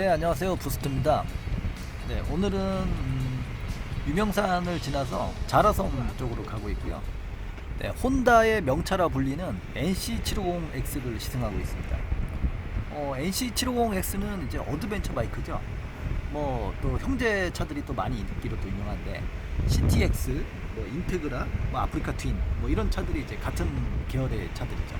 네, 안녕하세요. 부스트입니다. 네, 오늘은 유명산을 지나서 자라섬 쪽으로 가고 있고요. 네, 혼다의 명차라 불리는 NC750X를 시승하고 있습니다. NC750X는 이제 어드벤처 바이크죠. 뭐 또 형제 차들이 또 많이 인기로 또 유명한데 CTX, 뭐 인테그라, 뭐 아프리카 튠, 뭐 이런 차들이 이제 같은 계열의 차들이죠.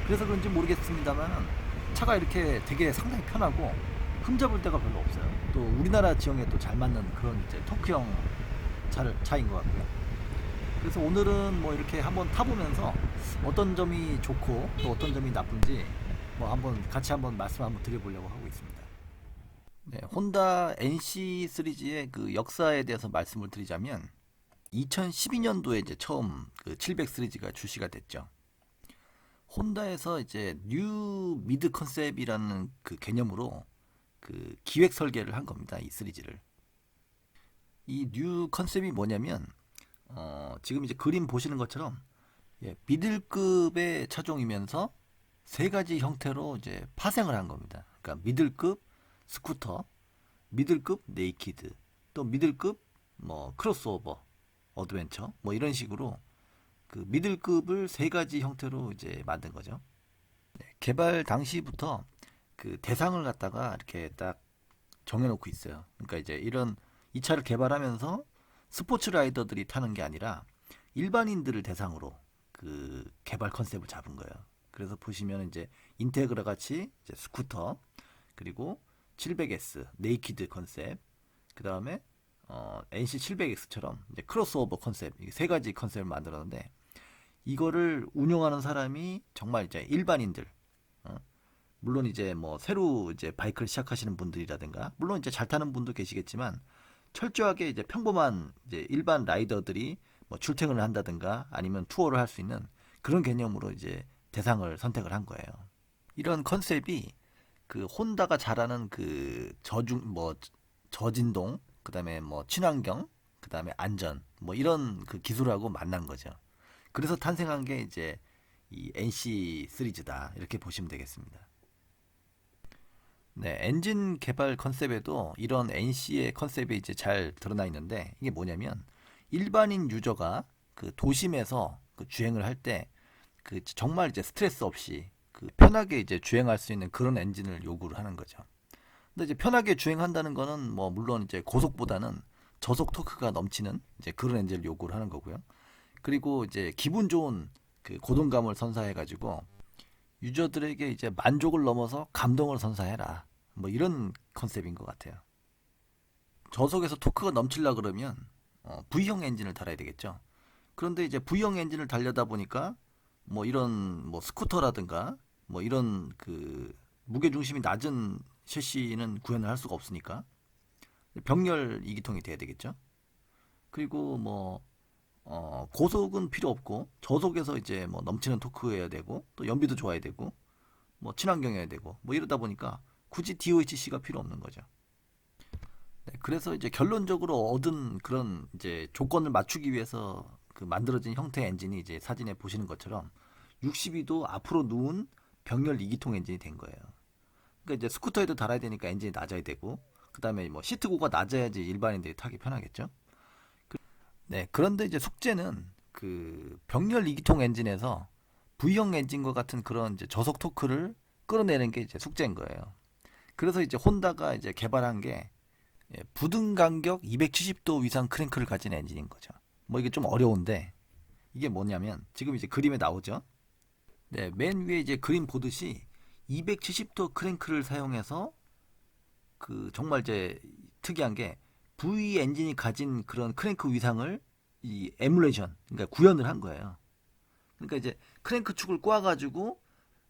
그래서 그런지 모르겠습니다만 차가 이렇게 되게 상당히 편하고 흠잡을 데가 별로 없어요. 또 우리나라 지형에 또 잘 맞는 그런 이제 토크형 차인 것 같고요. 그래서 오늘은 뭐 이렇게 한번 타보면서 어떤 점이 좋고 또 어떤 점이 나쁜지 뭐 한번 같이 한번 말씀 한번 드려보려고 하고 있습니다. 네, 혼다 NC 시리즈의 그 역사에 대해서 말씀을 드리자면 2012년도에 이제 처음 그 700 시리즈가 출시가 됐죠. 혼다에서 이제 뉴 미드 컨셉이라는 그 개념으로 그 기획 설계를 한 겁니다. 이 시리즈를. 이 뉴 컨셉이 뭐냐면 지금 이제 그림 보시는 것처럼 미들급의 차종이면서 세 가지 형태로 이제 파생을 한 겁니다. 그러니까 미들급 스쿠터, 미들급 네이키드, 또 미들급 뭐 크로스오버, 어드벤처 뭐 이런 식으로 그 미들급을 세 가지 형태로 이제 만든 거죠. 개발 당시부터 그 대상을 갖다가 이렇게 딱 정해놓고 있어요. 그러니까 이제 이런 이 차를 개발하면서 스포츠 라이더들이 타는 게 아니라 일반인들을 대상으로 그 개발 컨셉을 잡은 거예요. 그래서 보시면 이제 인테그라 같이 이제 스쿠터, 그리고 700S 네이키드 컨셉, 그 다음에 NC700X처럼 이제 크로스오버 컨셉, 이게 세 가지 컨셉을 만들었는데 이거를 운영하는 사람이 정말 이제 일반인들, 어? 물론 이제 뭐 새로 이제 바이크를 시작하시는 분들이라든가 물론 이제 잘 타는 분도 계시겠지만 철저하게 이제 평범한 이제 일반 라이더들이 뭐 출퇴근을 한다든가 아니면 투어를 할 수 있는 그런 개념으로 이제 대상을 선택을 한 거예요. 이런 컨셉이 그 혼다가 잘하는 그 저진동, 그다음에 뭐 친환경, 그다음에 안전 뭐 이런 그 기술하고 만난 거죠. 그래서 탄생한 게 이제 이 NC 시리즈다 이렇게 보시면 되겠습니다. 네, 엔진 개발 컨셉에도 이런 NC의 컨셉이 이제 잘 드러나 있는데 이게 뭐냐면 일반인 유저가 그 도심에서 그 주행을 할 때 그 정말 이제 스트레스 없이 그 편하게 이제 주행할 수 있는 그런 엔진을 요구를 하는 거죠. 근데 이제 편하게 주행한다는 거는 뭐 물론 이제 고속보다는 저속 토크가 넘치는 이제 그런 엔진을 요구를 하는 거고요. 그리고 이제 기분 좋은 그 고동감을 선사해 가지고 유저들에게 이제 만족을 넘어서 감동을 선사해라. 뭐 이런 컨셉인 것 같아요. 저속에서 토크가 넘치려 그러면 V형 엔진을 달아야 되겠죠. 그런데 이제 V형 엔진을 달려다 보니까 뭐 이런 뭐 스쿠터라든가 뭐 이런 그 무게 중심이 낮은 셰시는 구현을 할 수가 없으니까 병렬 이기통이 돼야 되겠죠. 그리고 뭐 고속은 필요 없고 저속에서 이제 뭐 넘치는 토크여야 되고 또 연비도 좋아야 되고 뭐 친환경이어야 되고 뭐 이러다 보니까 굳이 DOHC가 필요 없는 거죠. 네, 그래서 이제 결론적으로 얻은 그런 이제 조건을 맞추기 위해서 그 만들어진 형태의 엔진이 이제 사진에 보시는 것처럼 62도 앞으로 누운 병렬 2기통 엔진이 된 거예요. 그러니까 이제 스쿠터에도 달아야 되니까 엔진이 낮아야 되고 그다음에 뭐 시트고가 낮아야지 일반인들이 타기 편하겠죠. 네, 그런데 이제 숙제는 그 병렬 2기통 엔진에서 V형 엔진과 같은 그런 이제 저속 토크를 끌어내는 게 이제 숙제인 거예요. 그래서 이제 혼다가 이제 개발한 게 부등 간격 270도 위상 크랭크를 가진 엔진인 거죠. 뭐 이게 좀 어려운데 이게 뭐냐면 지금 이제 그림에 나오죠. 네, 맨 위에 이제 그림 보듯이 270도 크랭크를 사용해서 그 정말 이제 특이한 게 V 엔진이 가진 그런 크랭크 위상을 이 에뮬레이션, 그러니까 구현을 한 거예요. 그러니까 이제 크랭크 축을 꼬아가지고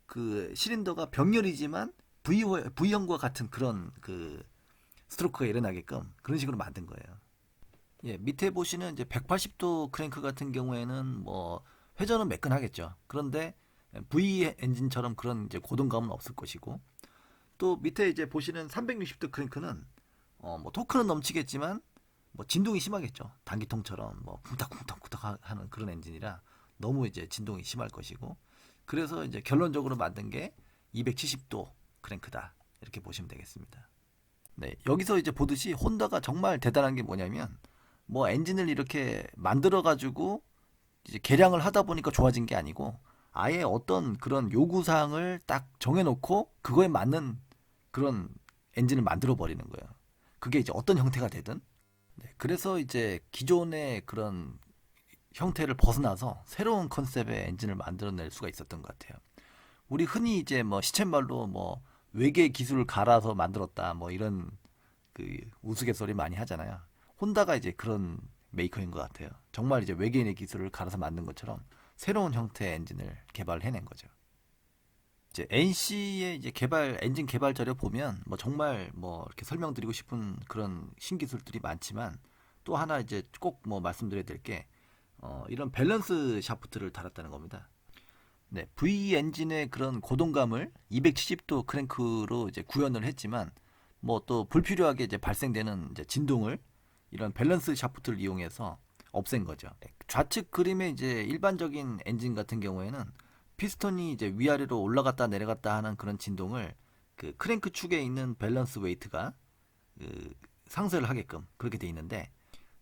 그 시린더가 병렬이지만 V형과 같은 그런 그 스트로크가 일어나게끔 그런 식으로 만든 거예요. 예, 밑에 보시는 이제 180도 크랭크 같은 경우에는 뭐 회전은 매끈하겠죠. 그런데 V 엔진처럼 그런 이제 고동감은 없을 것이고 또 밑에 이제 보시는 360도 크랭크는 뭐 토크는 넘치겠지만 뭐 진동이 심하겠죠. 단기통처럼 뭐 쿵탁쿵탁쿵탁 하는 그런 엔진이라 너무 이제 진동이 심할 것이고 그래서 이제 결론적으로 만든 게 270도 크랭크다 이렇게 보시면 되겠습니다. 네, 여기서 이제 보듯이 혼다가 정말 대단한 게 뭐냐면 뭐 엔진을 이렇게 만들어 가지고 이제 개량을 하다 보니까 좋아진 게 아니고 아예 어떤 그런 요구 사항을 딱 정해 놓고 그거에 맞는 그런 엔진을 만들어 버리는 거예요. 그게 이제 어떤 형태가 되든. 네, 그래서 이제 기존의 그런 형태를 벗어나서 새로운 컨셉의 엔진을 만들어낼 수가 있었던 것 같아요. 우리 흔히 이제 뭐 시쳇말로 뭐 외계 기술을 갈아서 만들었다 뭐 이런 그 우스갯소리 많이 하잖아요. 혼다가 이제 그런 메이커인 것 같아요. 정말 이제 외계인의 기술을 갈아서 만든 것처럼 새로운 형태의 엔진을 개발해낸 거죠. 이제 NC의 이제 엔진 개발 자료 보면 뭐 정말 뭐 이렇게 설명드리고 싶은 그런 신기술들이 많지만 또 하나 이제 꼭 뭐 말씀드려야 될 게 이런 밸런스 샤프트를 달았다는 겁니다. 네, V 엔진의 그런 고동감을 270도 크랭크로 이제 구현을 했지만 뭐 또 불필요하게 이제 발생되는 이제 진동을 이런 밸런스 샤프트를 이용해서 없앤 거죠. 좌측 그림의 이제 일반적인 엔진 같은 경우에는 피스톤이 이제 위아래로 올라갔다 내려갔다 하는 그런 진동을 그 크랭크 축에 있는 밸런스 웨이트가 그 상쇄를 하게끔 그렇게 돼 있는데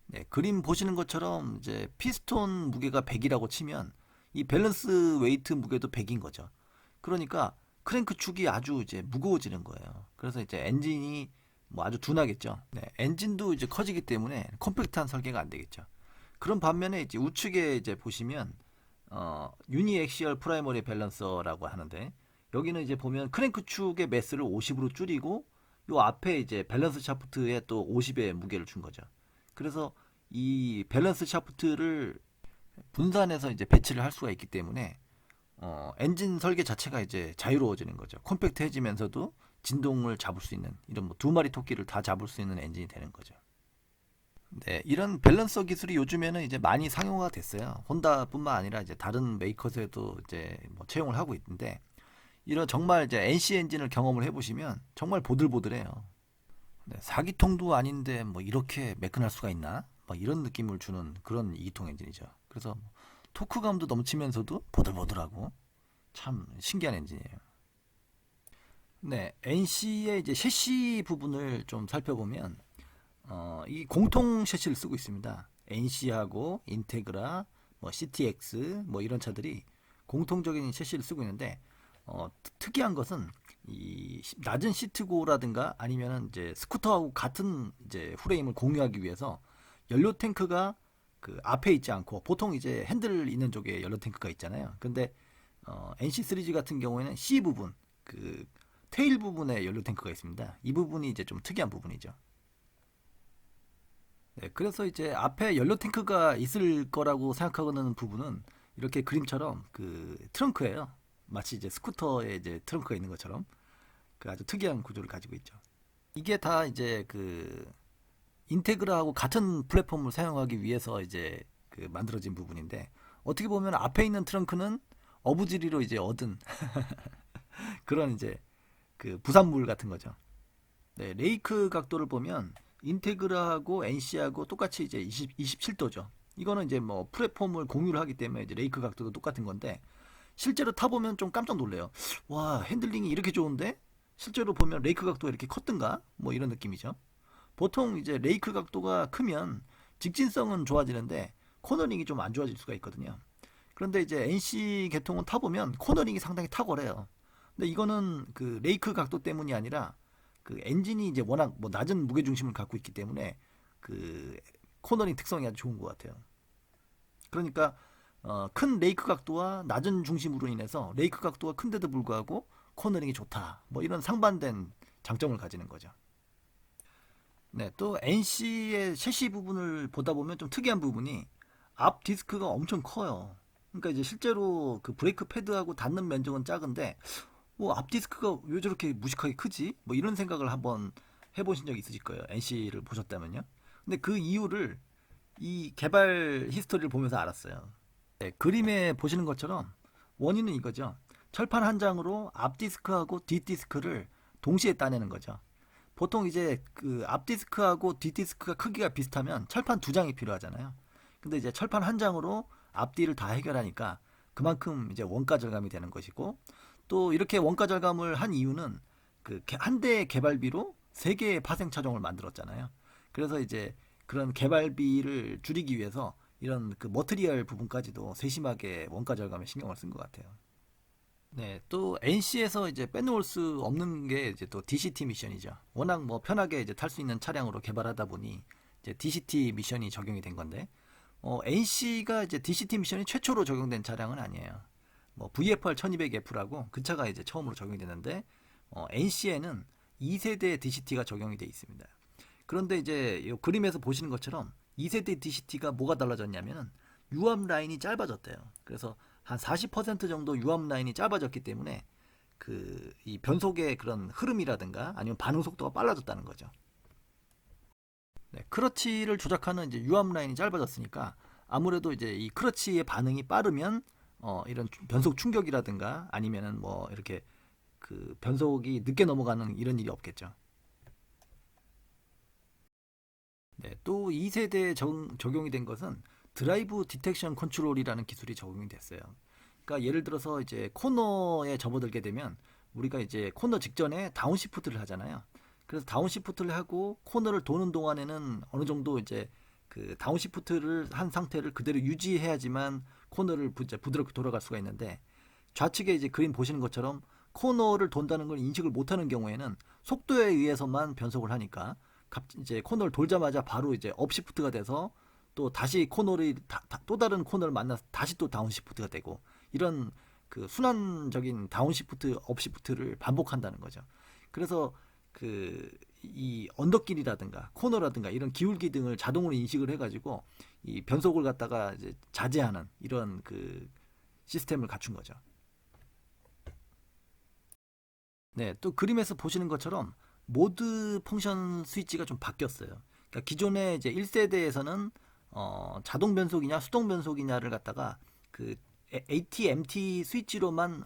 네, 그림 보시는 것처럼 이제 피스톤 무게가 100이라고 치면 이 밸런스 웨이트 무게도 100인 거죠. 그러니까 크랭크 축이 아주 이제 무거워지는 거예요. 그래서 이제 엔진이 뭐 아주 둔하겠죠. 네, 엔진도 이제 커지기 때문에 컴팩트한 설계가 안 되겠죠. 그런 반면에 이제 우측에 이제 보시면 유니액시얼 프라이머리 밸런서라고 하는데 여기는 이제 보면 크랭크 축의 매스를 50으로 줄이고 요 앞에 이제 밸런스 샤프트에 또 50의 무게를 준 거죠. 그래서 이 밸런스 샤프트를 분산해서 이제 배치를 할 수가 있기 때문에 엔진 설계 자체가 이제 자유로워지는 거죠. 컴팩트해지면서도 진동을 잡을 수 있는 이런 뭐 두 마리 토끼를 다 잡을 수 있는 엔진이 되는 거죠. 네, 이런 밸런서 기술이 요즘에는 이제 많이 상용화가 됐어요. 혼다뿐만 아니라 이제 다른 메이커에도 이제 뭐 채용을 하고 있는데 이런 정말 이제 NC 엔진을 경험을 해보시면 정말 보들보들해요. 네, 4기통도 아닌데 뭐 이렇게 매끈할 수가 있나? 막 이런 느낌을 주는 그런 2기통 엔진이죠. 그래서 토크감도 넘치면서도 보들보들하고 참 신기한 엔진이에요. 네, NC의 이제 셰시 부분을 좀 살펴보면 이 공통 셰시를 쓰고 있습니다. NC하고 인테그라, 뭐 CTX 뭐 이런 차들이 공통적인 셰시를 쓰고 있는데 특이한 것은 이 낮은 시트고라든가 아니면은 이제 스쿠터하고 같은 이제 프레임을 공유하기 위해서 연료 탱크가 그 앞에 있지 않고 보통 이제 핸들 있는 쪽에 연료 탱크가 있잖아요. 근데 NC3G 같은 경우에는 C 부분 그 테일 부분에 연료 탱크가 있습니다. 이 부분이 이제 좀 특이한 부분이죠. 네, 그래서 이제 앞에 연료 탱크가 있을 거라고 생각하는 부분은 이렇게 그림처럼 그 트렁크예요. 마치 이제 스쿠터에 이제 트렁크가 있는 것처럼 그 아주 특이한 구조를 가지고 있죠. 이게 다 이제 그 인테그라하고 같은 플랫폼을 사용하기 위해서 이제 그 만들어진 부분인데 어떻게 보면 앞에 있는 트렁크는 어부지리로 이제 얻은 그런 이제 그 부산물 같은 거죠. 네, 레이크 각도를 보면 인테그라하고 NC하고 똑같이 이제 27도죠. 이거는 이제 뭐 플랫폼을 공유를 하기 때문에 이제 레이크 각도도 똑같은 건데 실제로 타보면 좀 깜짝 놀래요. 와, 핸들링이 이렇게 좋은데 실제로 보면 레이크 각도가 이렇게 컸던가? 뭐 이런 느낌이죠. 보통 이제 레이크 각도가 크면 직진성은 좋아지는데 코너링이 좀 안 좋아질 수가 있거든요. 그런데 이제 NC 계통은 타보면 코너링이 상당히 탁월해요. 근데 이거는 그 레이크 각도 때문이 아니라 그 엔진이 이제 워낙 뭐 낮은 무게 중심을 갖고 있기 때문에 그 코너링 특성이 아주 좋은 것 같아요. 그러니까 큰 레이크 각도와 낮은 중심으로 인해서 레이크 각도가 큰데도 불구하고 코너링이 좋다. 뭐 이런 상반된 장점을 가지는 거죠. 네, 또 NC의 셰시 부분을 보다 보면 좀 특이한 부분이 앞 디스크가 엄청 커요. 그러니까 이제 실제로 그 브레이크 패드하고 닿는 면적은 작은데 뭐 앞 디스크가 왜 저렇게 무식하게 크지? 뭐 이런 생각을 한번 해보신 적 있으실 거예요. NC를 보셨다면요. 근데 그 이유를 이 개발 히스토리를 보면서 알았어요. 네, 그림에 보시는 것처럼 원인은 이거죠. 철판 한 장으로 앞 디스크하고 뒷 디스크를 동시에 따내는 거죠. 보통 이제 그 앞 디스크하고 뒷 디스크가 크기가 비슷하면 철판 두 장이 필요하잖아요. 근데 이제 철판 한 장으로 앞뒤를 다 해결하니까 그만큼 이제 원가 절감이 되는 것이고 또 이렇게 원가 절감을 한 이유는 그 한 대의 개발비로 3개의 파생 차종을 만들었잖아요. 그래서 이제 그런 개발비를 줄이기 위해서 이런 그 머티리얼 부분까지도 세심하게 원가 절감에 신경을 쓴 것 같아요. 네, 또 NC에서 이제 빼놓을 수 없는 게 이제 또 DCT 미션이죠. 워낙 뭐 편하게 이제 탈 수 있는 차량으로 개발하다 보니 이제 DCT 미션이 적용이 된 건데, NC가 이제 DCT 미션이 최초로 적용된 차량은 아니에요. 뭐 VFR 1200F라고 그 차가 이제 처음으로 적용이 됐는데, NC에는 2세대 DCT가 적용이 돼 있습니다. 그런데 이제 이 그림에서 보시는 것처럼 2세대 DCT가 뭐가 달라졌냐면은 유압 라인이 짧아졌대요. 그래서 한 40% 정도 유압 라인이 짧아졌기 때문에 그 이 변속의 그런 흐름이라든가 아니면 반응 속도가 빨라졌다는 거죠. 네, 크러치를 조작하는 이제 유압 라인이 짧아졌으니까 아무래도 이제 이 크러치의 반응이 빠르면 이런 변속 충격이라든가 아니면은 뭐 이렇게 그 변속이 늦게 넘어가는 이런 일이 없겠죠. 네, 또 2세대에 적용이 된 것은 드라이브 디텍션 컨트롤이라는 기술이 적용이 됐어요. 그러니까 예를 들어서 이제 코너에 접어들게 되면 우리가 이제 코너 직전에 다운시프트를 하잖아요. 그래서 다운시프트를 하고 코너를 도는 동안에는 어느 정도 이제 그 다운시프트를 한 상태를 그대로 유지해야지만 코너를 부드럽게 돌아갈 수가 있는데, 좌측에 이제 그림 보시는 것처럼 코너를 돈다는 걸 인식을 못하는 경우에는 속도에 의해서만 변속을 하니까 이제 코너를 돌자마자 바로 이제 업시프트가 돼서 또 다시 코너를 또 다른 코너를 만나서 다시 또 다운시프트가 되고, 이런 그 순환적인 다운시프트 업시프트를 반복한다는 거죠. 그래서 그 이 언덕길이라든가 코너라든가 이런 기울기 등을 자동으로 인식을 해가지고 이 변속을 갖다가 이제 자제하는 이런 그 시스템을 갖춘 거죠. 네, 또 그림에서 보시는 것처럼 모드 펑션 스위치가 좀 바뀌었어요. 그러니까 기존에 이제 1세대에서는 자동 변속이냐 수동 변속이냐를 갖다가 그 AT/MT 스위치로만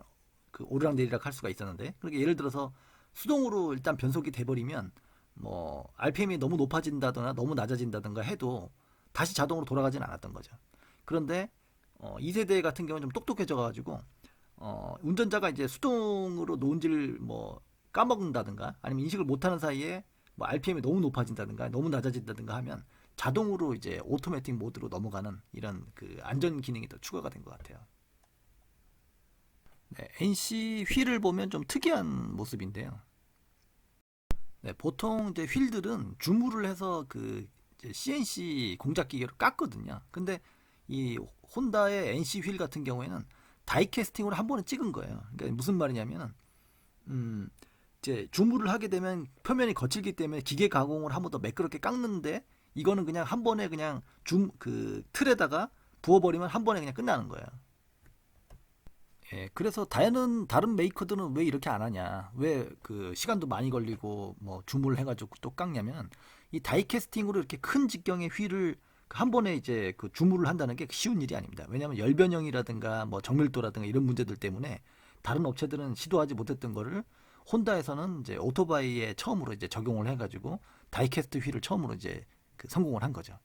그 오르락내리락 할 수가 있었는데, 그러니까 예를 들어서 수동으로 일단 변속이 돼버리면 뭐 RPM이 너무 높아진다거나 너무 낮아진다든가 해도 다시 자동으로 돌아가진 않았던 거죠. 그런데 2세대 같은 경우는 좀 똑똑해져 가지고 운전자가 이제 수동으로 노은지를 뭐 까먹는다든가 아니면 인식을 못하는 사이에 뭐 RPM이 너무 높아진다든가 너무 낮아진다든가 하면 자동으로 이제 오토매틱 모드로 넘어가는 이런 그 안전 기능이 더 추가가 된 것 같아요. 네, NC 휠을 보면 좀 특이한 모습인데요. 네, 보통 이제 휠들은 주물을 해서 그 이제 CNC 공작 기계로 깎거든요. 근데 이 혼다의 NC 휠 같은 경우에는 다이캐스팅으로 한 번에 찍은 거예요. 그러니까 무슨 말이냐면은 이제 주물을 하게 되면 표면이 거칠기 때문에 기계 가공을 한 번 더 매끄럽게 깎는데, 이거는 그냥 한 번에 그냥 그 틀에다가 부어버리면 한 번에 그냥 끝나는 거예요. 예, 그래서 다른 메이커들은 왜 이렇게 안 하냐, 왜 그 시간도 많이 걸리고 뭐 주문을 해가지고 또 깎냐면, 이 다이캐스팅으로 이렇게 큰 직경의 휠을 한 번에 이제 그 주물을 한다는 게 쉬운 일이 아닙니다. 왜냐하면 열변형이라든가 뭐 정밀도라든가 이런 문제들 때문에 다른 업체들은 시도하지 못했던 거를 혼다에서는 이제 오토바이에 처음으로 이제 적용을 해가지고 다이캐스트 휠을 처음으로 이제 그 성공을 한 거죠.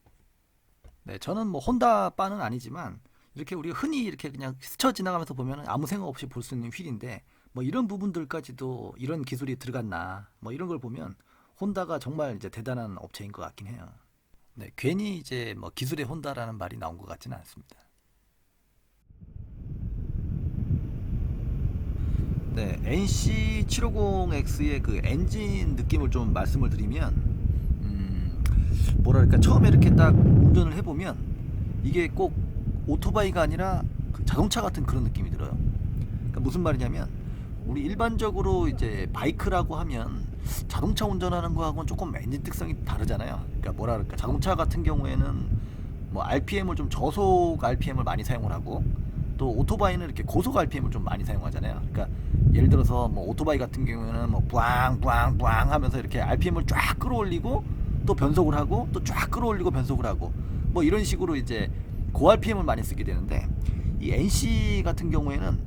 네, 저는 뭐 혼다 바는 아니지만 이렇게 우리가 흔히 이렇게 그냥 스쳐 지나가면서 보면 아무 생각 없이 볼 수 있는 휠인데, 뭐 이런 부분들까지도 이런 기술이 들어갔나, 뭐 이런 걸 보면 혼다가 정말 이제 대단한 업체인 것 같긴 해요. 네, 괜히 이제 뭐 기술의 혼다라는 말이 나온 것 같지는 않습니다. 네, NC750X의 그 엔진 느낌을 좀 말씀을 드리면, 뭐랄까, 처음에 이렇게 딱 운전을 해보면 이게 꼭 오토바이가 아니라 그 자동차 같은 그런 느낌이 들어요. 그러니까 무슨 말이냐면, 우리 일반적으로 이제 바이크라고 하면 자동차 운전하는 거하고는 조금 엔진 특성이 다르잖아요. 그러니까 뭐랄까, 자동차 같은 경우에는 뭐 RPM을 좀 저속 RPM을 많이 사용을 하고, 또 오토바이는 이렇게 고속 RPM을 좀 많이 사용하잖아요. 그러니까 예를 들어서 뭐 오토바이 같은 경우에는 뭐 뿌앙 하면서 이렇게 RPM을 쫙 끌어올리고 또 변속을 하고 또 쫙 끌어올리고 변속을 하고 뭐 이런 식으로 이제 고 RPM을 많이 쓰게 되는데, 이 NC 같은 경우에는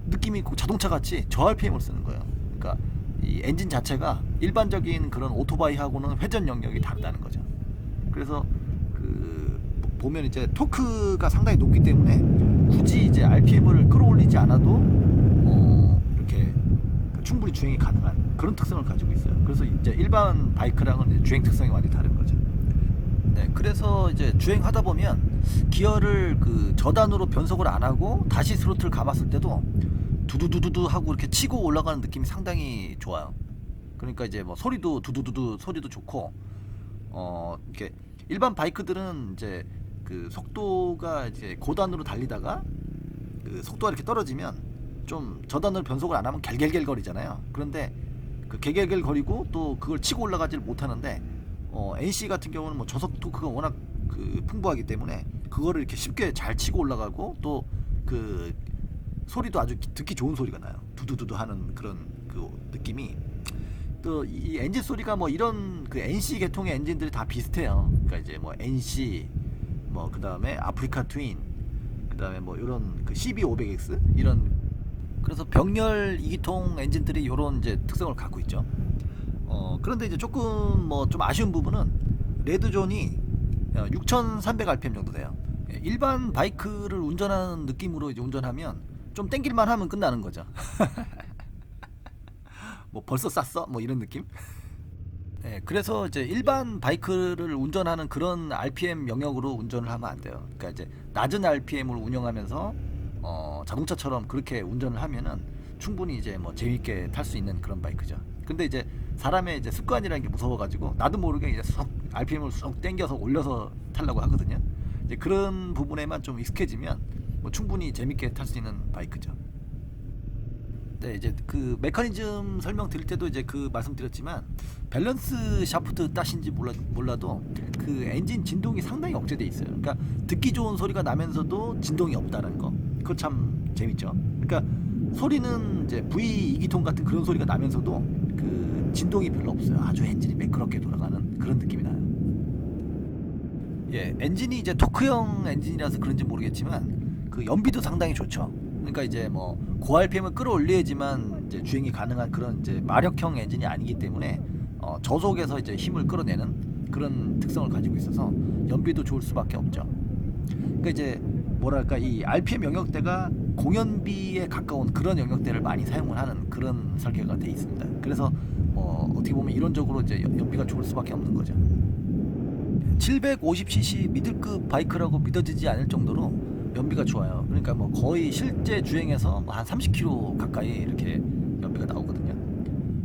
느낌이 자동차 같이 저 RPM을 쓰는 거예요. 그러니까 이 엔진 자체가 일반적인 그런 오토바이하고는 회전 영역이 다르다는 거죠. 그래서 그 보면 이제 토크가 상당히 높기 때문에 굳이 이제 RPM을 끌어올리지 않아도 이렇게 충분히 주행이 가능한 그런 특성을 가지고 있어요. 그래서 이제 일반 바이크랑은 이제 주행 특성이 완전히 다른 거죠. 네, 그래서 이제 주행하다 보면 기어를 그 저단으로 변속을 안 하고 다시 스로틀 감았을 때도 두두두두두 하고 이렇게 치고 올라가는 느낌이 상당히 좋아요. 그러니까 이제 뭐 소리도 두두두두 소리도 좋고, 이렇게 일반 바이크들은 이제 그 속도가 이제 고단으로 달리다가 그 속도가 이렇게 떨어지면 좀 저단으로 변속을 안 하면 갤갤갤 거리잖아요. 그런데 그 갤갤갤 거리고 또 그걸 치고 올라가지를 못하는데, NC 같은 경우는 뭐 저속 토크가 워낙 그 풍부하기 때문에 그거를 이렇게 쉽게 잘 치고 올라가고, 또 그 소리도 아주 듣기 좋은 소리가 나요. 두두두두 하는 그런 그 느낌이. 또 이 엔진 소리가 뭐 이런 그 NC 계통의 엔진들이 다 비슷해요. 그러니까 이제 뭐 NC, 뭐 그 다음에 아프리카 트윈, 그 다음에 뭐 이런 그 CB500X 이런. 그래서 병렬 2기통 엔진들이 이런 이제 특성을 갖고 있죠. 그런데 이제 조금 뭐 좀 아쉬운 부분은 레드존이 6,300rpm 정도 돼요. 일반 바이크를 운전하는 느낌으로 이제 운전하면 좀 땡길만 하면 끝나는 거죠. 뭐 벌써 쌌어? 뭐 이런 느낌? 네, 그래서 이제 일반 바이크를 운전하는 그런 RPM 영역으로 운전을 하면 안 돼요. 그러니까 이제 낮은 RPM으로 운영하면서 자동차처럼 그렇게 운전을 하면은 충분히 이제 뭐 재밌게 탈 수 있는 그런 바이크죠. 근데 이제 사람의 이제 습관이라는 게 무서워가지고 나도 모르게 이제 쏙 RPM을 쏙 땡겨서 올려서 타려고 하거든요. 이제 그런 부분에만 좀 익숙해지면 뭐 충분히 재밌게 탈 수 있는 바이크죠. 네, 이제 그 메커니즘 설명 드릴 때도 이제 그 말씀드렸지만, 밸런스 샤프트 따신지 몰라도 그 엔진 진동이 상당히 억제돼 있어요. 그러니까 듣기 좋은 소리가 나면서도 진동이 없다는 거, 그거 참 재밌죠. 그러니까 소리는 이제 V2기통 같은 그런 소리가 나면서도 그 진동이 별로 없어요. 아주 엔진이 매끄럽게 돌아가는 그런 느낌이 나요. 예, 엔진이 이제 토크형 엔진이라서 그런지 모르겠지만 그 연비도 상당히 좋죠. 그러니까 이제 뭐 고RPM을 끌어올려야지만 이제 주행이 가능한 그런 이제 마력형 엔진이 아니기 때문에 저속에서 이제 힘을 끌어내는 그런 특성을 가지고 있어서 연비도 좋을 수밖에 없죠. 그러니까 이제 뭐랄까 이 RPM 영역대가 공연비에 가까운 그런 영역대를 많이 사용을 하는 그런 설계가 돼 있습니다. 그래서 어떻게 보면 이론적으로 이제 연비가 좋을 수밖에 없는 거죠. 750cc 미들급 바이크라고 믿어지지 않을 정도로 연비가 좋아요. 그러니까 뭐 거의 실제 주행에서 한 30km 가까이 이렇게 연비가 나오거든요.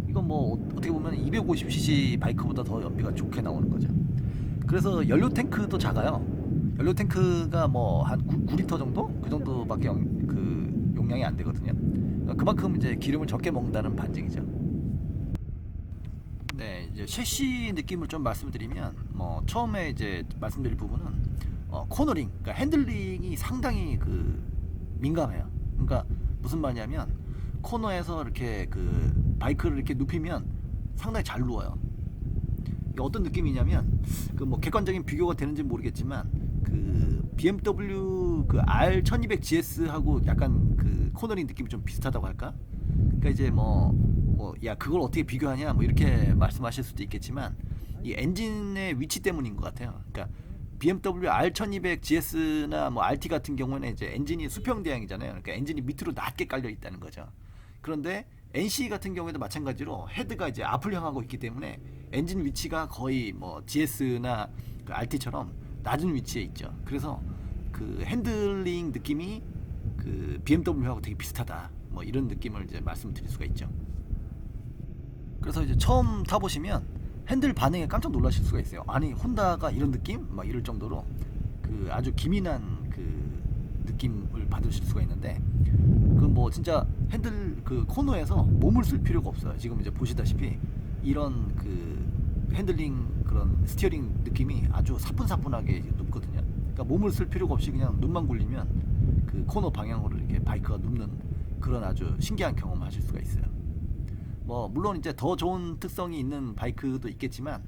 이건 뭐 어떻게 보면 250cc 바이크보다 더 연비가 좋게 나오는 거죠. 그래서 연료 탱크도 작아요. 연료 탱크가 뭐 한 9리터 정도? 그 정도밖에 그 용량이 안 되거든요. 그만큼 이제 기름을 적게 먹는다는 반증이죠. 네, 이제 셰시 느낌을 좀 말씀드리면, 뭐 처음에 이제 말씀드릴 부분은 코너링, 그러니까 핸들링이 상당히 그 민감해요. 그러니까 무슨 말이냐면 코너에서 이렇게 그 바이크를 이렇게 눕히면 상당히 잘 누워요. 이게 어떤 느낌이냐면 그 뭐 객관적인 비교가 되는지 모르겠지만 그 BMW 그 R1200GS하고 약간 그 코너링 느낌이 좀 비슷하다고 할까? 그러니까 이제 야 그걸 어떻게 비교하냐 뭐 이렇게 말씀하실 수도 있겠지만, 이 엔진의 위치 때문인 것 같아요. 그러니까 BMW R1200GS나 뭐 RT 같은 경우는 이제 엔진이 수평대항이잖아요. 그러니까 엔진이 밑으로 낮게 깔려 있다는 거죠. 그런데 NC 같은 경우에도 마찬가지로 헤드가 이제 앞을 향하고 있기 때문에 엔진 위치가 거의 뭐 GS나 그 RT처럼 낮은 위치에 있죠. 그래서 그 핸들링 느낌이 그 BMW하고 되게 비슷하다. 뭐 이런 느낌을 이제 말씀드릴 수가 있죠. 그래서 이제 처음 타보시면 핸들 반응에 깜짝 놀라실 수가 있어요. 아니 혼다가 이런 느낌? 막 이럴 정도로 그 아주 기민한 그 느낌을 받으실 수가 있는데, 그 뭐 진짜 핸들 그 코너에서 몸을 쓸 필요가 없어요. 지금 이제 보시다시피 이런 그 핸들링 그런 스티어링 느낌이 아주 사뿐사뿐하게 눕거든요. 그러니까 몸을 쓸 필요가 없이 그냥 눈만 굴리면 그 코너 방향으로 이렇게 바이크가 눕는 그런 아주 신기한 경험을 하실 수가 있어요. 뭐 물론 이제 더 좋은 특성이 있는 바이크도 있겠지만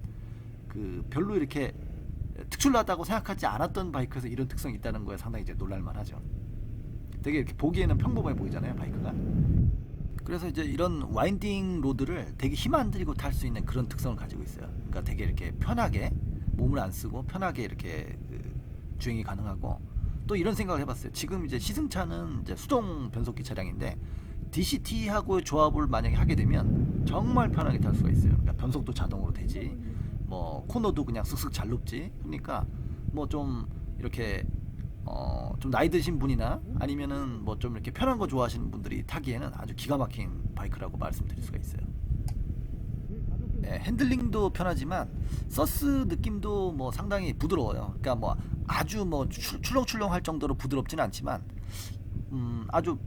그 별로 이렇게 특출나다고 생각하지 않았던 바이크에서 이런 특성이 있다는 거에 상당히 이제 놀랄만하죠. 되게 이렇게 보기에는 평범해 보이잖아요, 바이크가. 그래서 이제 이런 와인딩 로드를 되게 힘 안 들이고 탈 수 있는 그런 특성을 가지고 있어요. 그러니까 되게 이렇게 편하게 몸을 안 쓰고 편하게 이렇게 그 주행이 가능하고, 또 이런 생각을 해봤어요. 지금 이제 시승차는 이제 수동 변속기 차량인데 DCT하고의 조합을 만약에 하게 되면 정말 편하게 탈 수가 있어요. 그러니까 변속도 자동으로 되지, 뭐 코너도 그냥 쓱쓱 잘 높지. 그러니까 뭐 좀 이렇게 좀 나이 드신 분이나 아니면은 뭐 좀 이렇게 편한 거 좋아하시는 분들이 타기에는 아주 기가 막힌 바이크라고 말씀드릴 수가 있어요. 예, 핸들링도 편하지만 서스 느낌도 뭐 상당히 부드러워요. 그러니까 뭐 아주 뭐 출렁출렁할 정도로 부드럽지는 않지만 아주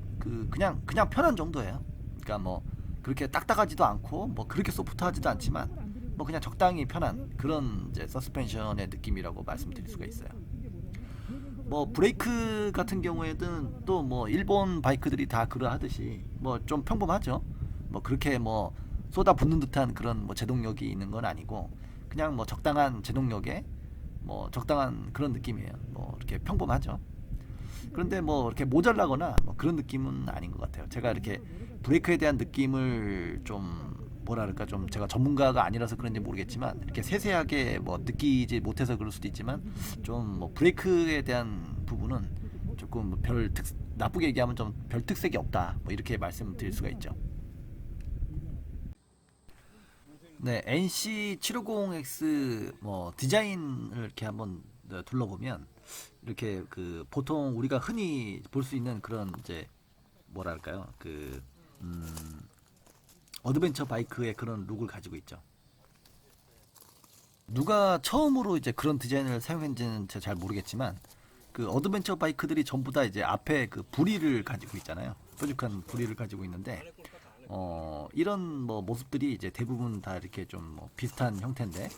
그냥 편한 정도예요. 그러니까 뭐 그렇게 딱딱하지도 않고 뭐 그렇게 소프트하지도 않지만 뭐 그냥 적당히 편한 그런 이제 서스펜션의 느낌이라고 말씀드릴 수가 있어요. 뭐 브레이크 같은 경우에는 또 뭐 일본 바이크들이 다 그러하듯이 뭐 좀 평범하죠. 뭐 그렇게 뭐 쏟아붓는 듯한 그런 뭐 제동력이 있는 건 아니고 그냥 뭐 적당한 제동력에 뭐 적당한 그런 느낌이에요. 뭐 이렇게 평범하죠. 그런데 뭐 이렇게 모자라거나 뭐 그런 느낌은 아닌 것 같아요. 제가 이렇게 브레이크에 대한 느낌을 좀 뭐라 그럴까, 좀 제가 전문가가 아니라서 그런지 모르겠지만 이렇게 세세하게 뭐 느끼지 못해서 그럴 수도 있지만 좀 뭐 브레이크에 대한 부분은 조금 나쁘게 얘기하면 좀 별 특색이 없다, 뭐 이렇게 말씀드릴 수가 있죠. 네, NC750X 뭐 디자인을 이렇게 한번 둘러보면 이렇게 보통 우리가 흔히 볼 수 있는 그런 이제 뭐랄까요, 어드벤처 바이크의 그런 룩을 가지고 있죠. 누가 처음으로 이제 그런 디자인을 사용했는지는 제가 잘 모르겠지만 그 어드벤처 바이크들이 전부 다 이제 앞에 그 부리를 가지고 있잖아요. 뾰족한 부리를 가지고 있는데 이런 뭐 모습들이 이제 대부분 다 이렇게 좀뭐 비슷한 형태인데,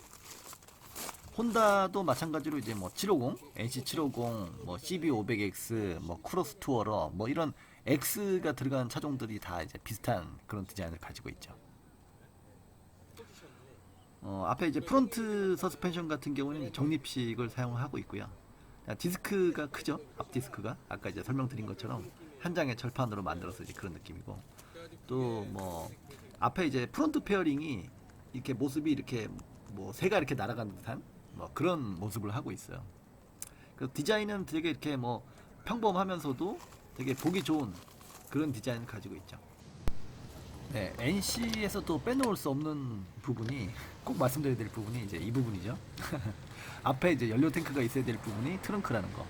혼다도 마찬가지로 이제 뭐 750, NC750, 뭐 CB500X, 뭐 크로스 투어러, 뭐 이런 X가 들어간 차종들이 다 이제 비슷한 그런 디자인을 가지고 있죠. 앞에 이제 프론트 서스펜션 같은 경우는 적립식을 사용하고 있고요. 디스크가 크죠. 앞 디스크가 아까 이제 설명드린 것처럼 한 장의 철판으로 만들어서 이제 그런 느낌이고, 또 뭐 앞에 이제 프론트 페어링이 이렇게 모습이 이렇게 뭐 새가 이렇게 날아가는 듯한 뭐 그런 모습을 하고 있어요. 그 디자인은 되게 이렇게 뭐 평범하면서도 되게 보기 좋은 그런 디자인을 가지고 있죠. 네, NC에서 또 빼놓을 수 없는 부분이, 꼭 말씀드려야 될 부분이 이제 이 부분이죠. 앞에 이제 연료 탱크가 있어야 될 부분이 트렁크라는 거.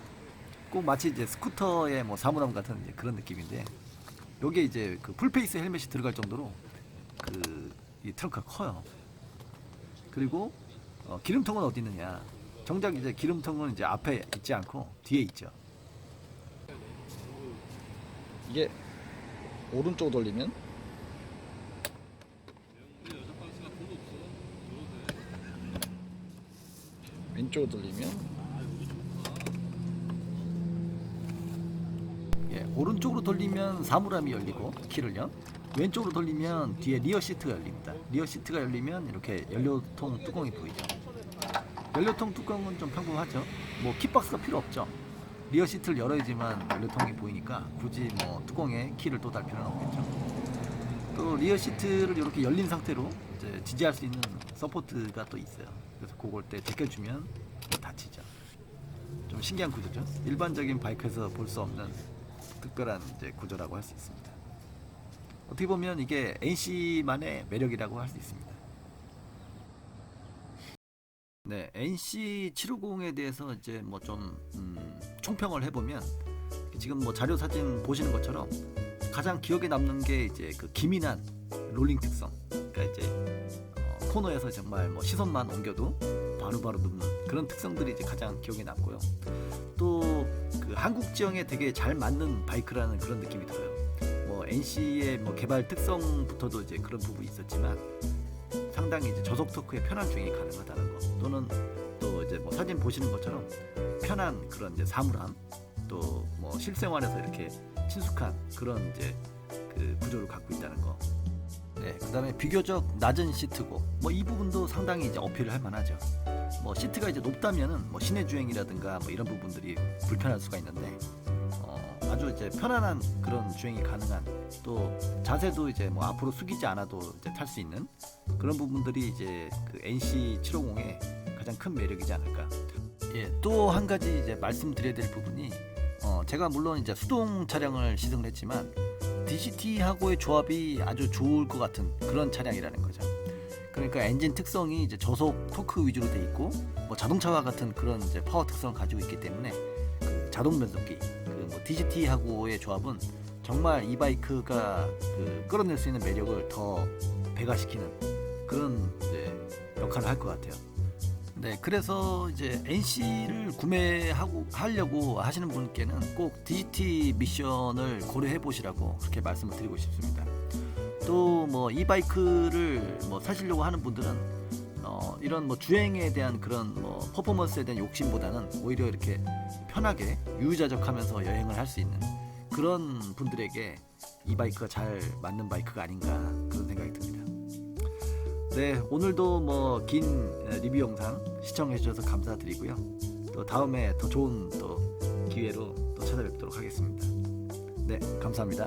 꼭 마치 이제 스쿠터의 뭐 사물함 같은 이제 그런 느낌인데, 여기에 이제 그 풀페이스 헬멧이 들어갈 정도로 이 트렁크가 커요. 그리고 기름통은 어디 있느냐? 정작 이제 기름통은 이제 앞에 있지 않고 뒤에 있죠. 이게 오른쪽 돌리면 왼쪽 돌리면, 예, 오른쪽으로 돌리면 사물함이 열리고 키를요, 왼쪽으로 돌리면 뒤에 리어 시트가 열립니다. 리어 시트가 열리면 이렇게 연료통 뚜껑이 보이죠. 연료통 뚜껑은 좀 평범하죠. 뭐 키박스가 필요 없죠. 리어 시트를 열어야지만 연료통이 보이니까 굳이 뭐 뚜껑에 키를 또 달 필요는 없겠죠. 또 리어 시트를 이렇게 열린 상태로 이제 지지할 수 있는 서포트가 또 있어요. 그래서 그걸 때 제껴주면 닫히죠. 좀 신기한 구조죠. 일반적인 바이크에서 볼 수 없는 특별한 이제 구조라고 할 수 있습니다. 어떻게 보면 이게 NC만의 매력이라고 할 수 있습니다. 네, NC750에 대해서 이제 뭐 좀 총평을 해보면, 지금 뭐 자료 사진 보시는 것처럼 가장 기억에 남는 게 이제 그 기민한 롤링 특성. 그러니까 이제 코너에서 정말 뭐 시선만 옮겨도 바로바로 눕는 그런 특성들이 이제 가장 기억에 남고요. 또 그 한국 지형에 되게 잘 맞는 바이크라는 그런 느낌이 들어요. 뭐 NC의 뭐 개발 특성부터도 이제 그런 부분이 있었지만 상당히 이제 저속 토크의 편한 주행이 가능하다는 거, 또는 또 이제 뭐 사진 보시는 것처럼 편한 그런 이제 사물함, 또 뭐 실생활에서 이렇게 친숙한 그런 이제 그 구조를 갖고 있다는 거. 네, 그다음에 비교적 낮은 시트고 뭐 이 부분도 상당히 이제 어필을 할 만하죠. 뭐 시트가 이제 높다면은 뭐 시내 주행이라든가 뭐 이런 부분들이 불편할 수가 있는데, 아주 이제 편안한 그런 주행이 가능한, 또 자세도 이제 뭐 앞으로 숙이지 않아도 이제 탈 수 있는 그런 부분들이 이제 그 NC750의 가장 큰 매력이지 않을까. 예, 또 한 가지 이제 말씀드려야 될 부분이, 제가 물론 이제 수동 차량을 시승을 했지만 DCT하고의 조합이 아주 좋을 것 같은 그런 차량이라는 거죠. 그러니까 엔진 특성이 이제 저속 토크 위주로 돼 있고 뭐 자동차와 같은 그런 이제 파워 특성을 가지고 있기 때문에 그 자동 변속기 그뭐 DCT하고의 조합은 정말 이 바이크가 그 끌어낼 수 있는 매력을 더 배가시키는 그런 이제 역할을 할 것 같아요. 네, 그래서 이제 NC를 하려고 하시는 분께는 꼭 DCT 미션을 고려해 보시라고 그렇게 말씀을 드리고 싶습니다. 또 뭐 이 바이크를 뭐 사시려고 하는 분들은 이런 뭐 주행에 대한 그런 뭐 퍼포먼스에 대한 욕심보다는 오히려 이렇게 편하게 유유자적하면서 여행을 할 수 있는 그런 분들에게 이 바이크가 잘 맞는 바이크가 아닌가 그런 생각이 듭니다. 네, 오늘도 뭐 긴 리뷰 영상 시청해 주셔서 감사드리고요. 또 다음에 더 좋은 또 기회로 또 찾아뵙도록 하겠습니다. 네, 감사합니다.